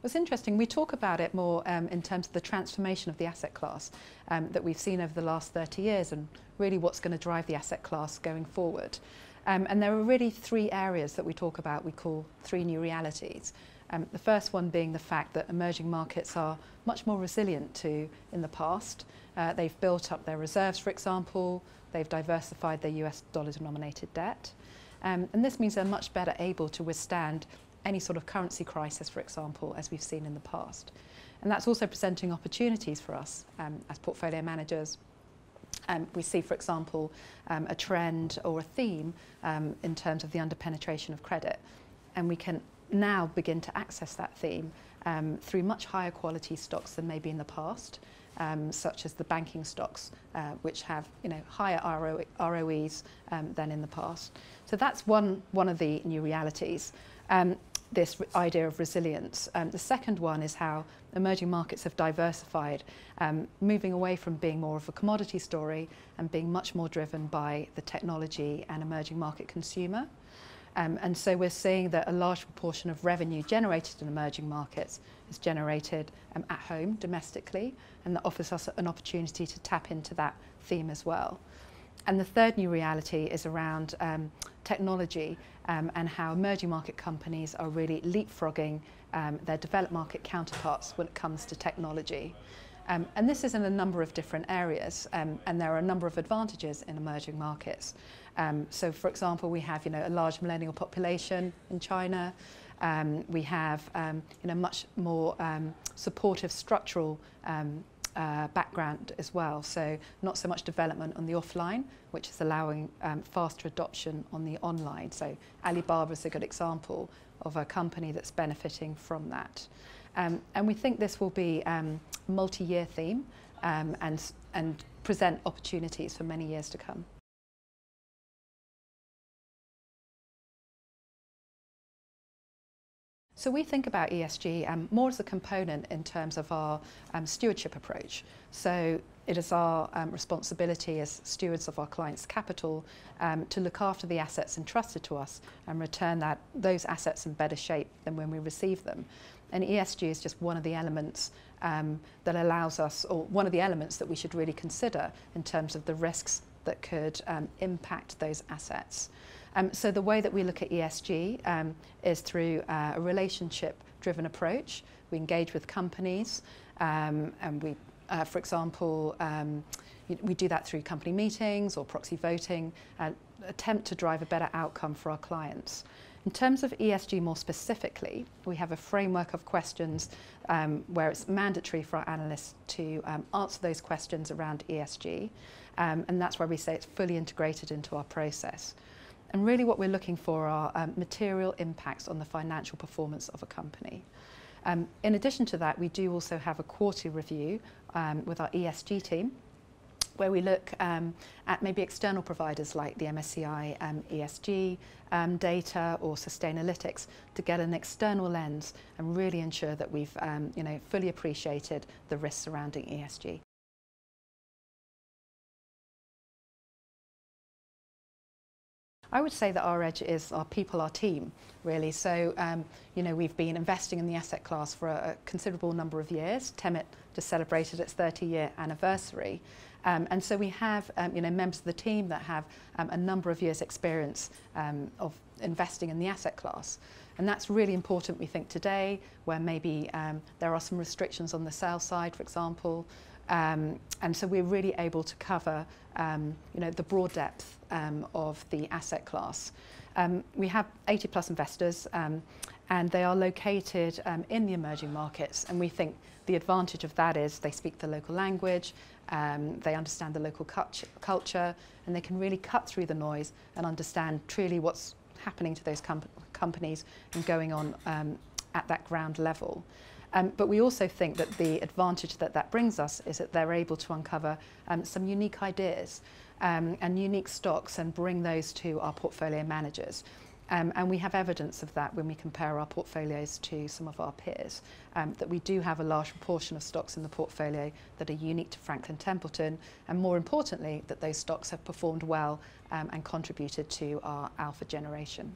It's interesting, we talk about it more in terms of the transformation of the asset class that we've seen over the last 30 years and really what's going to drive the asset class going forward. And there are really three areas that we talk about, we call three new realities. The first one being the fact that emerging markets are much more resilient to in the past. They've built up their reserves, for example, they've diversified their US dollar denominated debt. And this means they're much better able to withstand any sort of currency crisis, for example, as we've seen in the past. And that's also presenting opportunities for us as portfolio managers. We see, for example, a trend or a theme in terms of the underpenetration of credit. And we can now begin to access that theme through much higher quality stocks than maybe in the past, such as the banking stocks, which have higher ROEs than in the past. So that's one of the new realities. This idea of resilience. The second one is how emerging markets have diversified, moving away from being more of a commodity story and being much more driven by the technology and emerging market consumer. And so we're seeing that a large proportion of revenue generated in emerging markets is generated at home, domestically, and that offers us an opportunity to tap into that theme as well. And the third new reality is around technology and how emerging market companies are really leapfrogging their developed market counterparts when it comes to technology. And this is in a number of different areas, and there are a number of advantages in emerging markets. So, for example, we have a large millennial population in China. We have much more supportive structural background as well, so not so much development on the offline, which is allowing faster adoption on the online. So Alibaba is a good example of a company that's benefiting from that. And we think this will be a multi-year theme and present opportunities for many years to come. So we think about ESG more as a component in terms of our stewardship approach. So it is our responsibility as stewards of our clients' capital to look after the assets entrusted to us and return those assets in better shape than when we receive them. And ESG is just one of the elements that allows us, or one of the elements that we should really consider in terms of the risks that could impact those assets. So the way that we look at ESG is through a relationship-driven approach. We engage with companies and we, for example, we do that through company meetings or proxy voting, attempt to drive a better outcome for our clients. In terms of ESG more specifically, we have a framework of questions where it's mandatory for our analysts to answer those questions around ESG, and that's why we say it's fully integrated into our process. And really what we're looking for are material impacts on the financial performance of a company. In addition to that, we do also have a quarterly review with our ESG team, where we look at maybe external providers like the MSCI ESG data or Sustainalytics to get an external lens and really ensure that we've fully appreciated the risks surrounding ESG. I would say that our edge is our people, our team, really. So, we've been investing in the asset class for a considerable number of years. Temet just celebrated its 30-year anniversary. And so we have, members of the team that have a number of years' experience of investing in the asset class. And that's really important, we think, today, where maybe there are some restrictions on the sell side, for example. And so we're really able to cover the broad depth of the asset class. We have 80+ investors and they are located in the emerging markets, and we think the advantage of that is they speak the local language, they understand the local culture, and they can really cut through the noise and understand truly what's happening to those companies and going on at that ground level. But we also think that the advantage that brings us is that they're able to uncover some unique ideas and unique stocks and bring those to our portfolio managers. And we have evidence of that when we compare our portfolios to some of our peers, that we do have a large proportion of stocks in the portfolio that are unique to Franklin Templeton, and more importantly, that those stocks have performed well and contributed to our alpha generation.